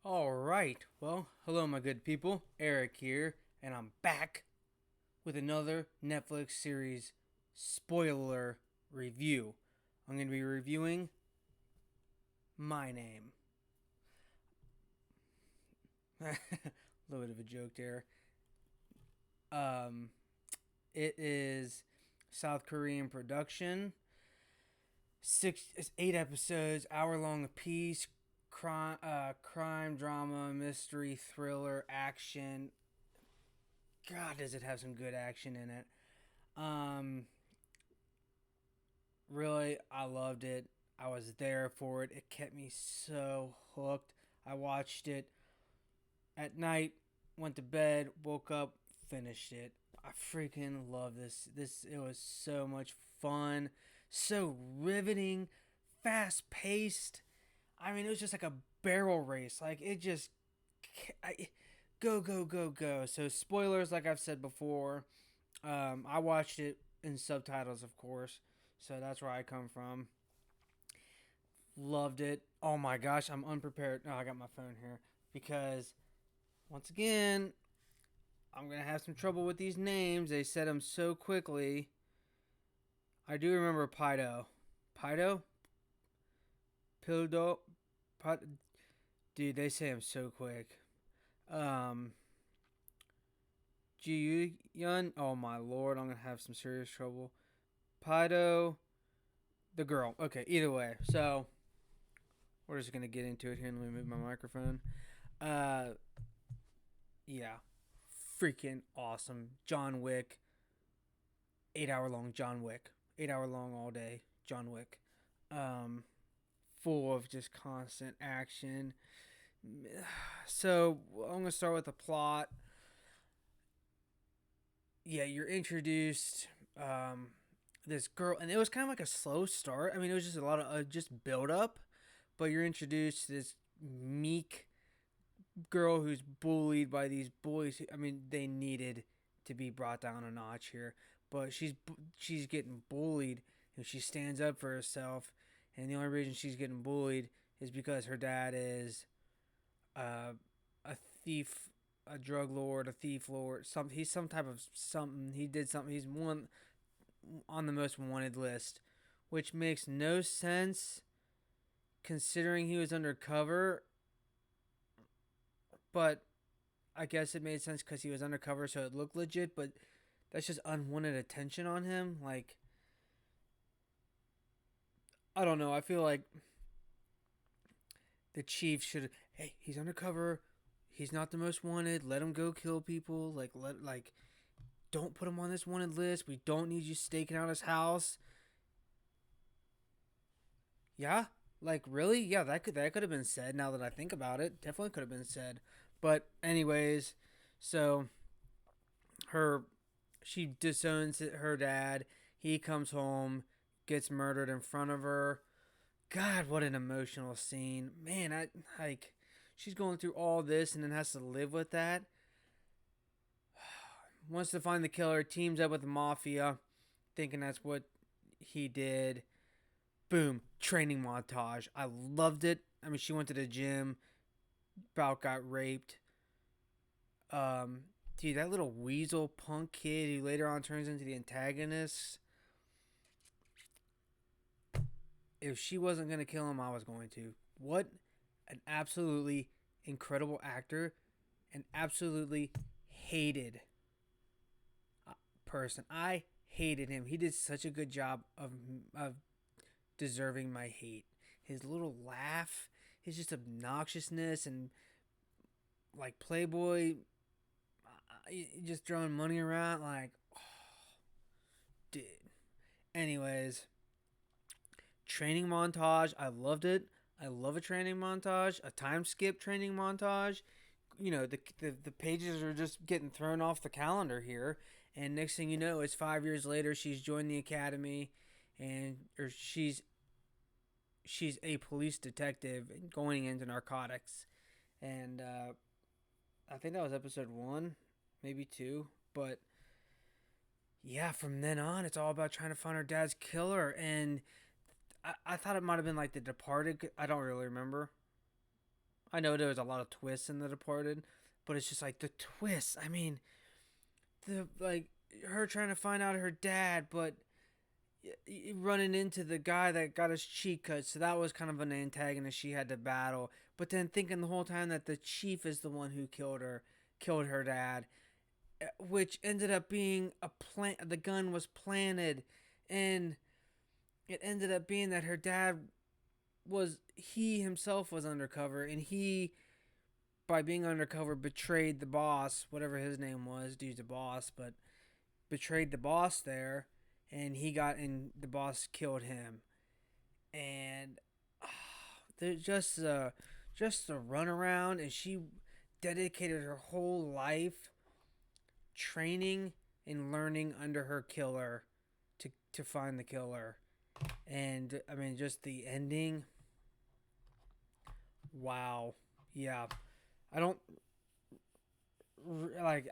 All right. Well, hello, my good people. Eric here, and I'm back with another Netflix series spoiler review. I'm going to be reviewing My Name. A little bit of a joke there. Um, it is South Korean production. 8 episodes, hour long apiece. Crime, drama, mystery, thriller, action. God, does it have some good action in it? Um, Really, I loved it. I was there for it. It kept me so hooked. I watched it at night, went to bed, woke up, finished it. I freaking love this. It was so much fun, so riveting, fast paced. I mean, it was just like a barrel race. Like it just I, go go go go. So spoilers, like I've said before. I watched it in subtitles, of course. So that's where I come from. Loved it. Oh my gosh, I'm unprepared. Oh, I got my phone here because once again, I'm gonna have some trouble with these names. They said them so quickly. I do remember Pido, Pido, Pildo, dude. They say them so quick. Um, Ji Yun. Oh my lord, I'm gonna have some serious trouble. Pido, the girl. Okay, either way. So we're just gonna get into it here. Let me move my microphone. Uh, yeah, freaking awesome. John Wick, 8 hour long John Wick, 8 hour long all day John Wick, um, full of just constant action. So I'm gonna start with the plot. Yeah, you're introduced. This girl, and it was kind of like a slow start. I mean, it was just a lot of just build up, but you're introduced to this meek girl who's bullied by these boys. I mean, they needed to be brought down a notch here, but she's getting bullied, and she stands up for herself. And the only reason she's getting bullied is because her dad is uh, a thief, a drug lord, a thief lord. He's some type of something. He did something. He's one on the most wanted list, which makes no sense considering he was undercover. But I guess it made sense because he was undercover, so it looked legit. But that's just unwanted attention on him. Like, I don't know. I feel like the chief should. Hey, he's undercover. He's not the most wanted. Let him go kill people. Don't put him on this wanted list. We don't need you staking out his house. Yeah, like really? Yeah, that could have been said. Now that I think about it, definitely could have been said. But anyways, so her she disowns her dad. He comes home, gets murdered in front of her. God, what an emotional scene. Man, I like she's going through all this and then has to live with that. Wants to find the killer, teams up with the mafia, thinking that's what he did. Boom, training montage. I loved it. I mean, she went to the gym, about got raped. Um, Dude, that little weasel punk kid who later on turns into the antagonist. If she wasn't gonna kill him, I was going to. What an absolutely incredible actor, and absolutely hated person. I hated him. He did such a good job of deserving my hate. His little laugh, his just obnoxiousness, and like Playboy, just throwing money around. Like, oh, dude. Anyways, training montage. I loved it. I love a training montage, a time skip training montage. You know, the pages are just getting thrown off the calendar here, and next thing you know, it's 5 years later. She's joined the academy, and or she's a police detective going into narcotics, and I think that was episode one, maybe two, but yeah, from then on, it's all about trying to find her dad's killer, and I thought it might have been like The Departed. I don't really remember. I know there was a lot of twists in The Departed, but it's just like the twists. I mean, the like her trying to find out her dad, but running into the guy that got his cheek cut. So that was kind of an antagonist she had to battle. But then thinking the whole time that the chief is the one who killed her dad, which ended up being a plant. The gun was planted, and it ended up being that her dad was he himself was undercover, and he by being undercover betrayed the boss, whatever his name was. Dude's a boss, but betrayed the boss there, and the boss killed him, and there's just a runaround, and she dedicated her whole life training and learning under her killer to find the killer. And I mean, just the ending. Wow. Yeah. I don't like.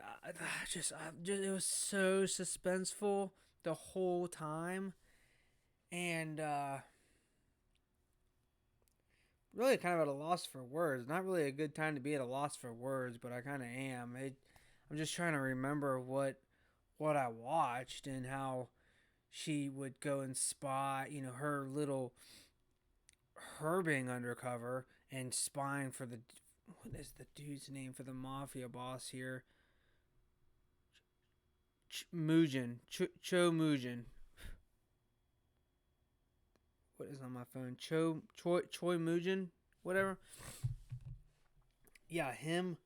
Just it was so suspenseful the whole time, and really kind of at a loss for words. Not really a good time to be at a loss for words, but I kind of am. I'm just trying to remember what I watched and how she would go and spy. Her being undercover and spying for the what is the dude's name for the mafia boss here? Mugen, Cho Mugen. What is on my phone? Choi Mugen, whatever. Yeah, him.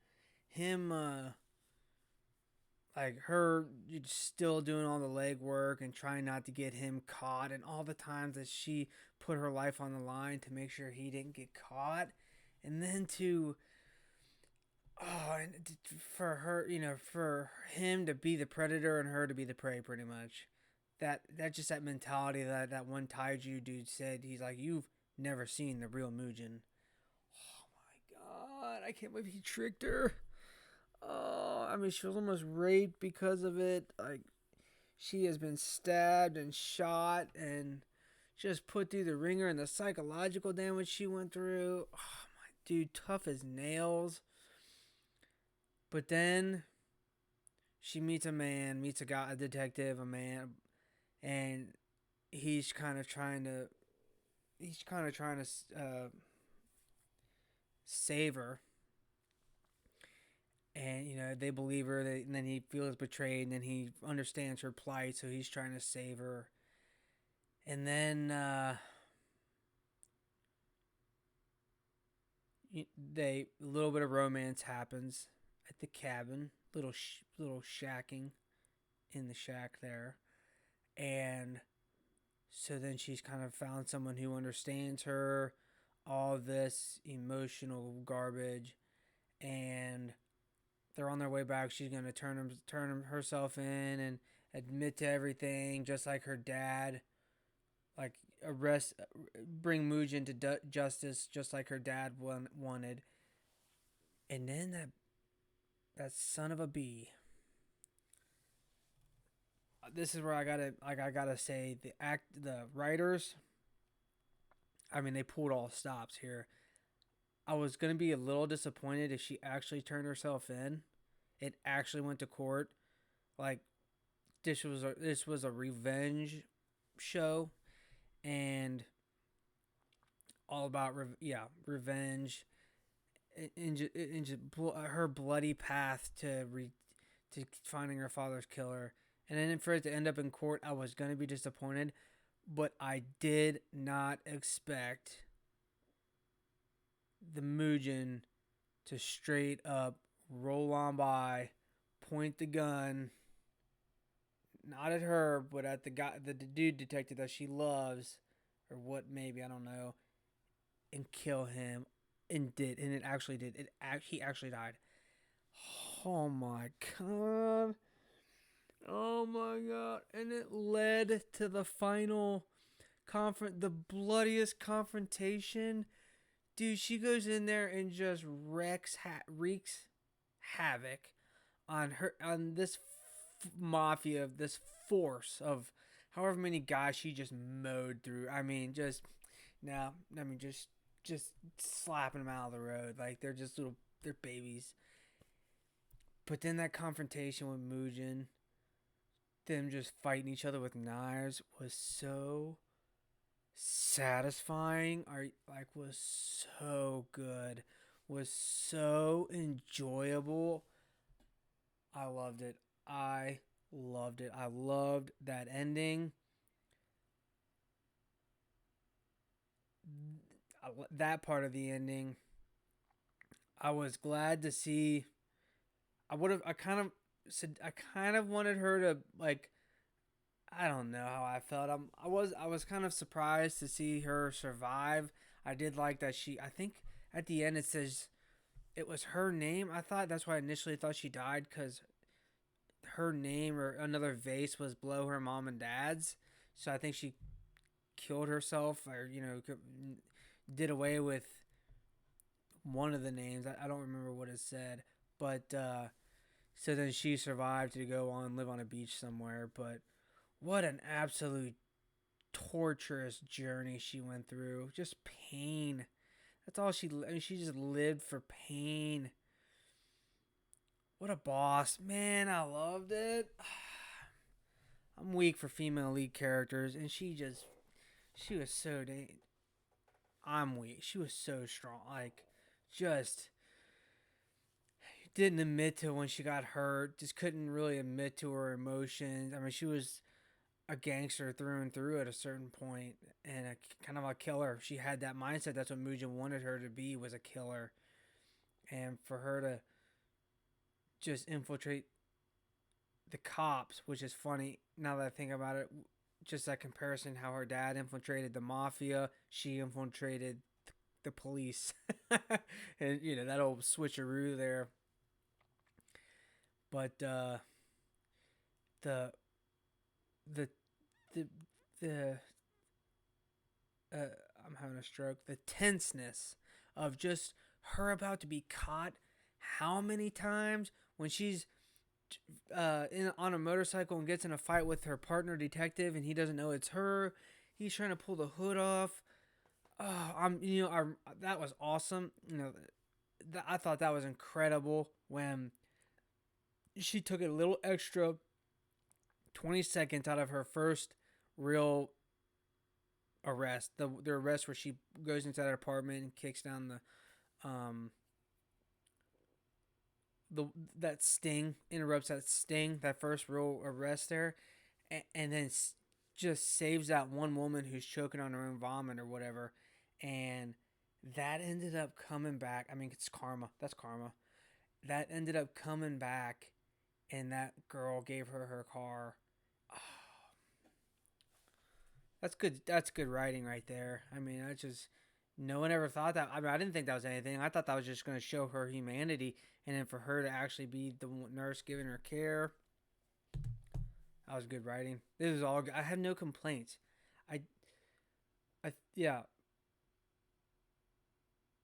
Like her still doing all the legwork and trying not to get him caught, and all the times that she put her life on the line to make sure he didn't get caught, and then to and for her, for him to be the predator and her to be the prey, pretty much. That just that mentality that one taiju dude said. He's like, you've never seen the real Mugen. Oh my god, I can't believe he tricked her. Oh, I mean, she was almost raped because of it. Like, she has been stabbed and shot and just put through the ringer, and the psychological damage she went through. Oh my dude, tough as nails. But then she meets a guy, a detective, a man, and he's kind of trying to, save her. And they believe her, and then he feels betrayed, and then he understands her plight, so he's trying to save her. And then a little bit of romance happens at the cabin, little shacking in the shack there, and so then she's kind of found someone who understands her, all this emotional garbage, and they're on their way back. She's gonna turn herself in and admit to everything, just like her dad. Like bring Mugen to justice, just like her dad wanted. And then that son of a bee. This is where I gotta say the writers. I mean, they pulled all stops here. I was gonna be a little disappointed if she actually turned herself in. It actually went to court. Like this was a revenge show, and all about revenge, and just her bloody path to finding her father's killer, and then for it to end up in court. I was gonna be disappointed, but I did not expect the Mugen to straight up roll on by, point the gun, not at her, but at the dude detective that she loves, or what maybe, I don't know, and kill him, and it actually did. He actually died. Oh my god. Oh my god. And it led to the final the bloodiest confrontation. Dude, she goes in there and just wreaks havoc on this mafia, this force of however many guys she just mowed through. I mean, just now, I mean, just just slapping them out of the road. Like they're just they're babies. But then that confrontation with Mugen, them just fighting each other with knives, was so satisfying. Was so good. Was so enjoyable. I loved it. I loved it. I loved that ending. That part of the ending. I was glad to see. I would have. I kind of said. I kind of wanted her to like. I don't know how I felt. I was kind of surprised to see her survive. I did like that she. I think at the end it says it was her name. I thought that's why I initially thought she died because her name or another vase was below her mom and dad's. So I think she killed herself or did away with one of the names. I don't remember what it said, but so then she survived to go on live on a beach somewhere. But what an absolute torturous journey she went through. Just pain. That's all she. I mean, she just lived for pain. What a boss, man! I loved it. I'm weak for female lead characters, and she was so dang. I'm weak. She was so strong. Like, just didn't admit to when she got hurt. Just couldn't really admit to her emotions. I mean, she was a gangster through and through at a certain point, and kind of a killer. She had that mindset. That's what Mugen wanted her to be, was a killer, and for her to just infiltrate the cops, which is funny now that I think about it. Just that comparison, how her dad infiltrated the mafia, she infiltrated the police, and that old switcheroo there. But the the the the I'm having a stroke. The tenseness of just her about to be caught. How many times when she's on a motorcycle and gets in a fight with her partner detective and he doesn't know it's her. He's trying to pull the hood off. Oh, that was awesome. I thought that was incredible when she took a little extra 20 seconds out of her first real arrest. The arrest where she goes inside her apartment and kicks down the that sting, interrupts that sting, that first real arrest there, and then just saves that one woman who's choking on her own vomit or whatever, and that ended up coming back. I mean, it's karma. That's karma. That ended up coming back, and that girl gave her car. Oh, that's good. That's good writing right there. I mean, I just no one ever thought that. I mean, I didn't think that was anything. I thought that was just going to show her humanity, and then for her to actually be the nurse giving her care. That was good writing. This was all. I have no complaints. I, yeah.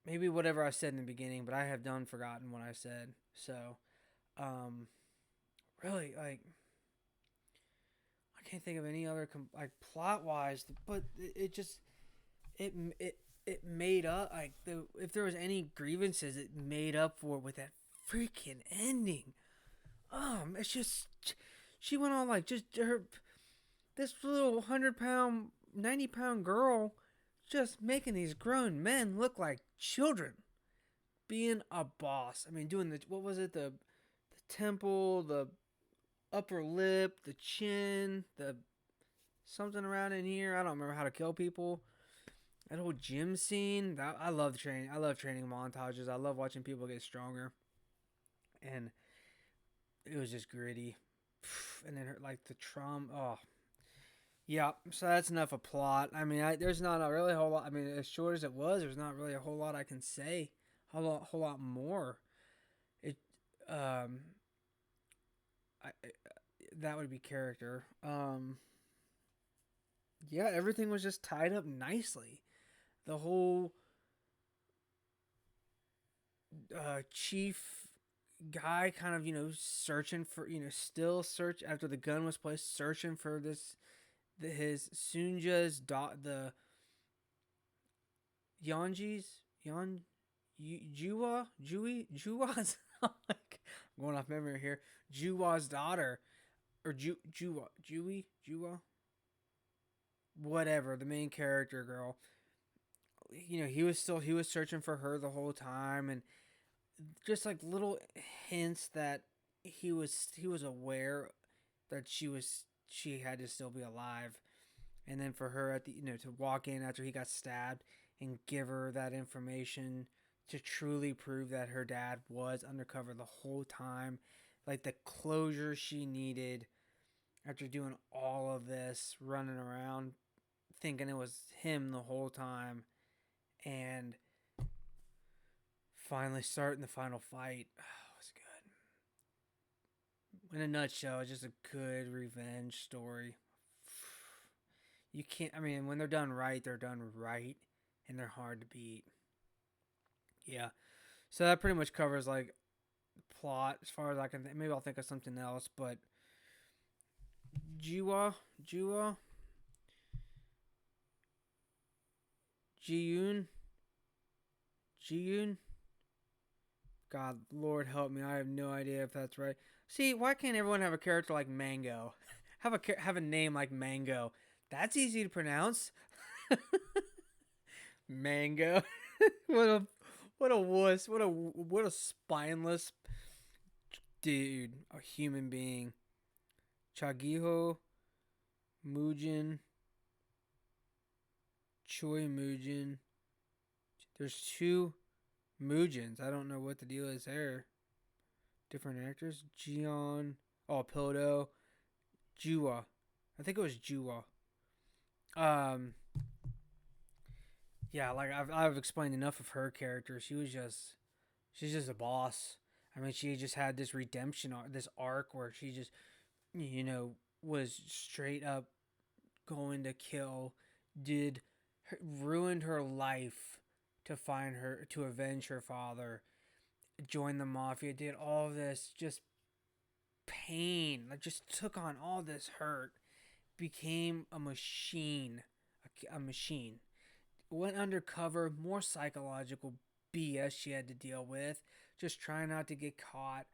Maybe whatever I said in the beginning, but I have done forgotten what I said. So, um, really, like, I can't think of any other like plot wise, but it just it it it made up like if there was any grievances, it made up for it with that freaking ending. It's just she went on like just her this little 100 pound, 90 pound girl just making these grown men look like children. Being a boss. I mean, doing the what was it the temple, the upper lip, the chin, the something around in here. I don't remember how to kill people. That whole gym scene. I love training. I love training montages. I love watching people get stronger. And it was just gritty. And then like the trauma. Oh, yeah. So that's enough of plot. I mean, there's not a really whole lot. I mean, as short as it was, there's not really a whole lot I can say. Whole lot more. It I that would be character. Yeah, everything was just tied up nicely. The whole chief guy kind of searching for still search after the gun was placed, searching for his Sunja's Yanji's Yan Jua Juwa's like I'm going off memory here. Juwa's daughter or Jua whatever, the main character girl. He was searching for her the whole time, and just like little hints that he was aware that she had to still be alive, and then for her at the to walk in after he got stabbed and give her that information to truly prove that her dad was undercover the whole time, like the closure she needed after doing all of this running around thinking it was him the whole time, and finally starting the final fight. Oh, it was good. In a nutshell, it's just a good revenge story. You can't. I mean, when they're done right, they're done right, and they're hard to beat. Yeah. So that pretty much covers like plot as far as I can. Maybe I'll think of something else, but Jua, Jiyun, Jiyun. God, Lord help me, I have no idea if that's right. See, why can't everyone have a character like Mango? Have a name like Mango. That's easy to pronounce. Mango. what a what a wuss. What a spineless dude. A human being. Chagiho Mujin. Choi Mujin. There's two Mujins. I don't know what the deal is there. Different actors. Jion. Oh, Pildo. Jua. I think it was Jua. Um. Yeah, like I've explained enough of her character. She's just a boss. I mean, she just had this redemption this arc where she just you know was straight up going to kill, did ruined her life to find her to avenge her father, joined the mafia, did all this just pain, like just took on all this hurt, became a machine, a machine. Went undercover, more psychological BS she had to deal with, just trying not to get caught,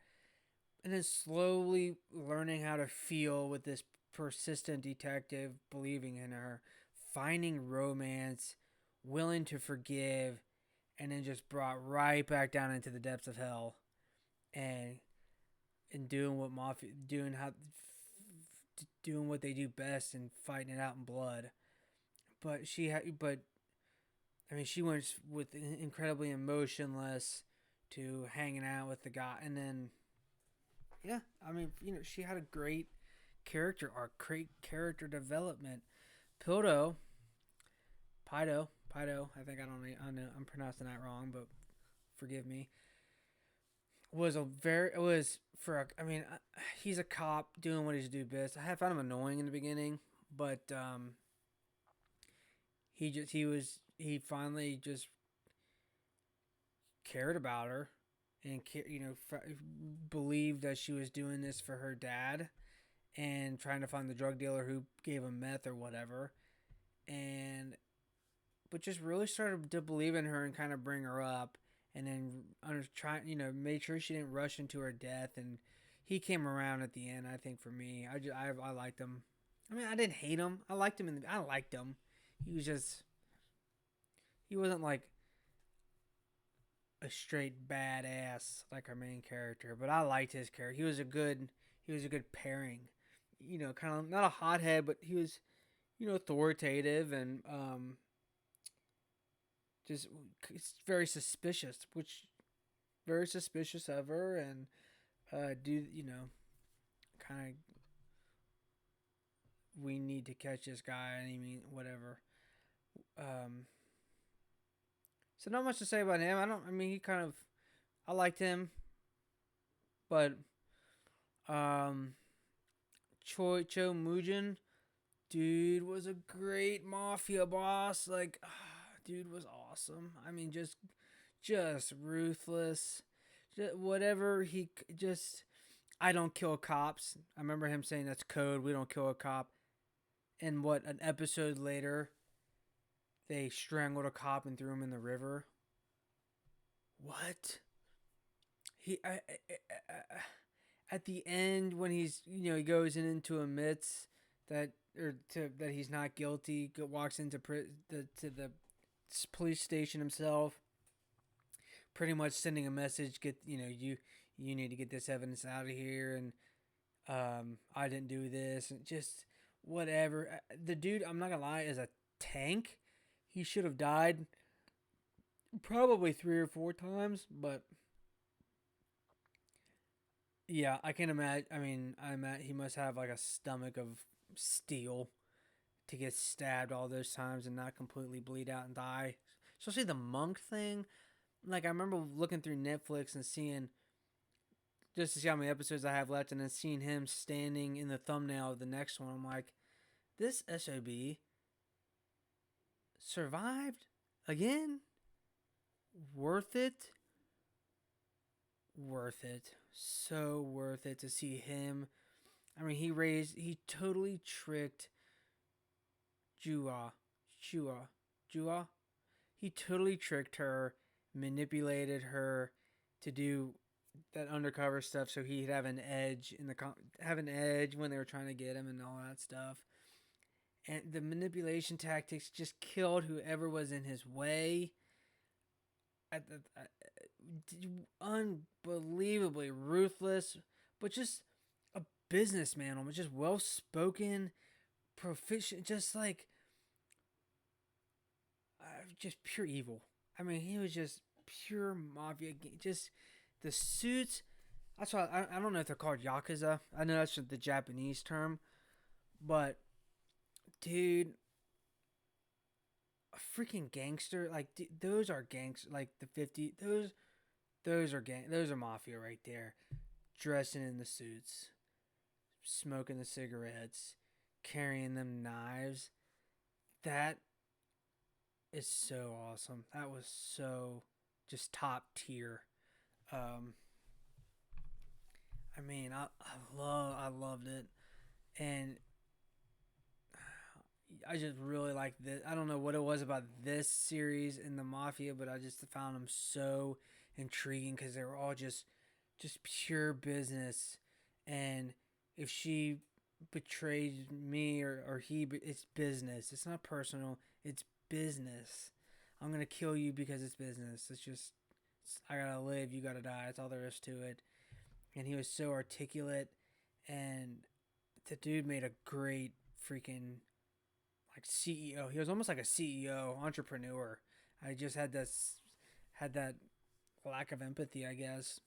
and then slowly learning how to feel with this persistent detective, believing in her, finding romance, willing to forgive, and then just brought right back down into the depths of hell, and doing what mafia doing what they do best and fighting it out in blood. But I mean, she went with incredibly emotionless to hanging out with the guy, and then yeah, I mean, she had a great character arc, great character development. Pildo, Pido, I know, I'm pronouncing that wrong, but forgive me. Was for I mean, he's a cop doing what he's do best. I found him annoying in the beginning, but he finally just cared about her and believed that she was doing this for her dad and trying to find the drug dealer who gave him meth or whatever, and but just really started to believe in her and kind of bring her up, and then made sure she didn't rush into her death, and he came around at the end. I think for me, I liked him. I mean, I didn't hate him. I liked him. He was just he wasn't like a straight badass like our main character, but I liked his character. He was a good pairing. Kind of not a hothead, but he was authoritative and just very suspicious, which very suspicious of her, and kind of we need to catch this guy, and I mean whatever. Um, so not much to say about him. I mean, he kind of. I liked him, but um, Cho Mujin, dude, was a great mafia boss. Like, dude was awesome. I mean, just ruthless. Whatever he just. I don't kill cops. I remember him saying that's code. We don't kill a cop. And what, an episode later, they strangled a cop and threw him in the river. What? He at the end when he's he goes in into admits that that he's not guilty, walks into the police station himself, pretty much sending a message, get you need to get this evidence out of here, and I didn't do this, and just whatever. The dude, I'm not gonna lie, is a tank. He should have died probably 3 or 4 times, but yeah, I can imagine. I mean, he must have like a stomach of steel to get stabbed all those times and not completely bleed out and die. Especially the monk thing. Like I remember looking through Netflix and seeing just to see how many episodes I have left, and then seeing him standing in the thumbnail of the next one. I'm like, this SOB survived again. Worth it. Worth it. So worth it to see him. I mean, he totally tricked Jua. Jua? He totally tricked her, manipulated her to do that undercover stuff so he'd have an edge have an edge when they were trying to get him and all that stuff. And the manipulation tactics just killed whoever was in his way. Unbelievably ruthless, but just a businessman, almost just well spoken, proficient, just like just pure evil. I mean, he was just pure mafia. Just the suits. That's why I don't know if they're called yakuza. I know that's the Japanese term, but dude, a freaking gangster like those are gangs like the 50 those are mafia right there, dressing in the suits, smoking the cigarettes, carrying them knives. That is so awesome. That was so just top tier. Um, I mean, I loved it, and I just really like this. I don't know what it was about this series in the Mafia, but I just found them so intriguing because they were all just pure business. And if she betrays me or he, it's business. It's not personal. It's business. I'm gonna kill you because it's business. I gotta live. You gotta die. That's all there is to it. And he was so articulate, and the dude made a great freaking like CEO. He was almost like a CEO, entrepreneur. I just had that lack of empathy, I guess,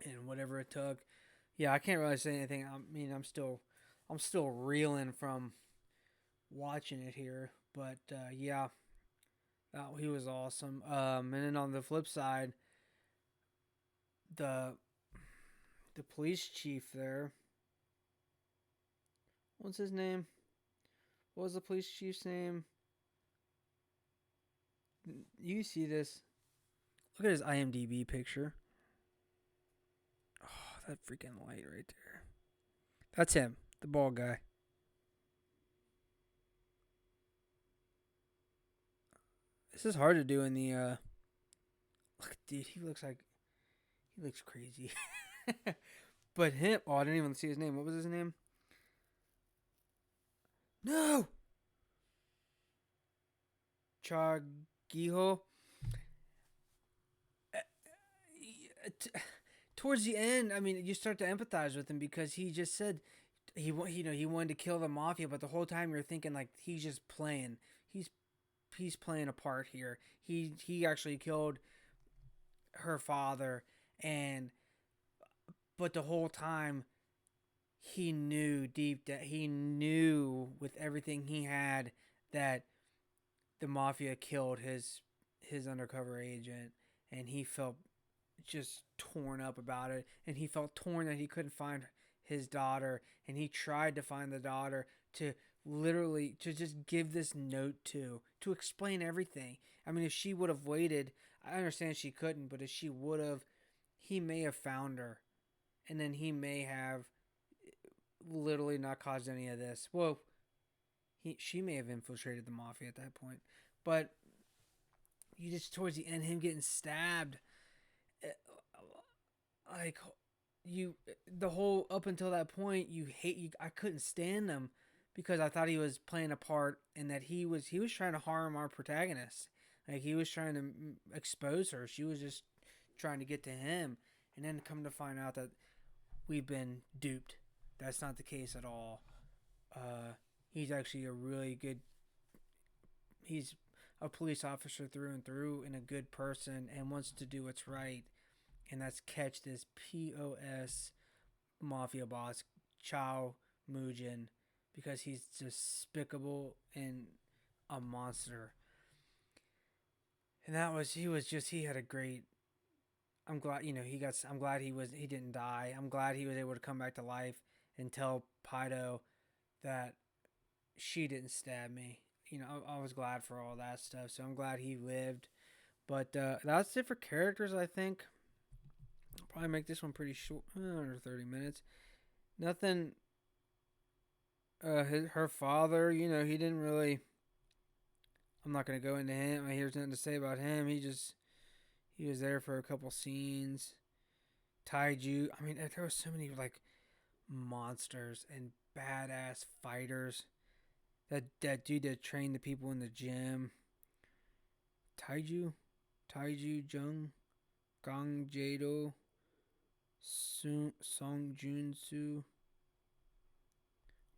and whatever it took. Yeah, I can't really say anything. I mean, I'm still reeling from watching it here, but yeah, he was awesome. And then on the flip side, the the police chief there, what's his name? What was the police chief's name? You see this? Look at his IMDb picture. Oh, that freaking light right there. That's him, the bald guy. This is hard to do in the. Look, dude, he looks crazy. But him. Oh, I didn't even see his name. What was his name? No. Chagiho. Towards the end, I mean, you start to empathize with him because he just said he wanted to kill the mafia, but the whole time you're thinking like he's just playing. He's playing a part here. He actually killed her father, and but the whole time he knew deep that he knew with everything he had that the mafia killed his undercover agent, and he felt just torn up about it, and he felt torn that he couldn't find his daughter, and he tried to find the daughter to literally to just give this note to explain everything. I mean, if she would have waited, I understand she couldn't, but if she would have, he may have found her, and then he may have literally not caused any of this. Well, she may have infiltrated the mafia at that point, But you just towards the end, him getting stabbed, eh, like you, the whole up until that point, you hate you. I couldn't stand him because I thought he was playing a part and that he was trying to harm our protagonist. Like he was trying to expose her. She was just trying to get to him, and then come to find out that we've been duped. That's not the case at all. Uh, he's actually a really good. He's a police officer through and through, and a good person, and wants to do what's right. And that's catch this POS mafia boss Chow Mujin because he's despicable and a monster. And that was he had a great. I'm glad he got. I'm glad he didn't die. I'm glad he was able to come back to life and tell Pido that she didn't stab me. I was glad for all that stuff. So I'm glad he lived. But that's it for characters. I think I'll probably make this one pretty short, under 30 minutes. Nothing. Her father, he didn't really. I'm not gonna go into him. Here's nothing to say about him. He was there for a couple scenes. Taiju. I mean, there were so many like monsters and badass fighters. That dude that trained the people in the gym. Taiju, Jung, Gang Jado, Song Junsu.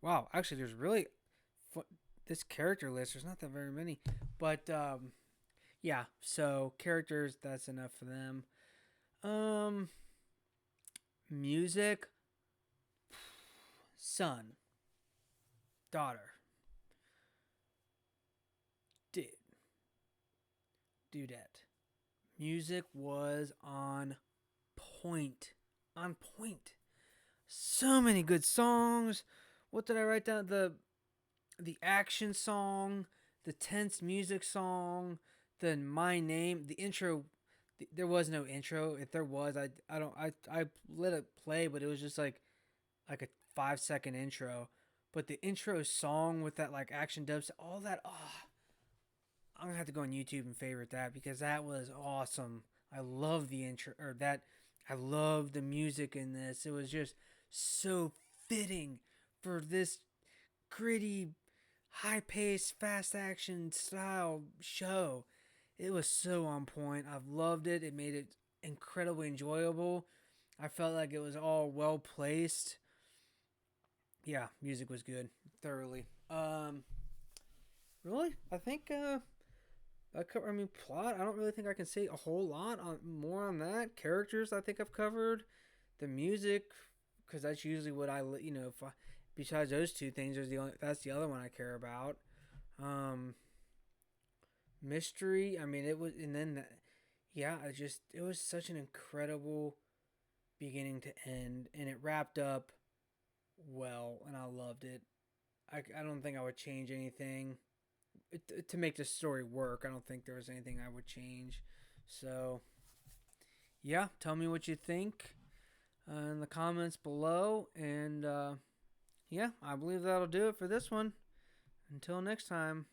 Wow, actually, there's really this character list. There's not that very many, but yeah. So characters, that's enough for them. Music, son, daughter, did, dudette. Music was on point. On point. So many good songs. What did I write down? The action song, the tense music song, the My Name, the intro. There was no intro. If there was, I let it play, but it was just like a 5 second intro. But the intro song with that like action dubs, all that. Oh, I'm gonna have to go on YouTube and favorite that because that was awesome. I love the intro or that. I love the music in this. It was just so fitting for this gritty, high paced, fast action style show. It was so on point. I've loved it. It made it incredibly enjoyable. I felt like it was all well placed. Yeah, music was good. Thoroughly. Really? I think I mean, plot. I don't really think I can say a whole lot more on that. Characters, I think I've covered. The music, because that's usually what besides those two things, that's the other one I care about. Mystery. I mean, it was, and then yeah, it was such an incredible beginning to end, and it wrapped up well, and I loved it. I don't think I would change anything to make the story work. I don't think there was anything I would change. So, yeah, tell me what you think in the comments below. And yeah, I believe that'll do it for this one. Until next time.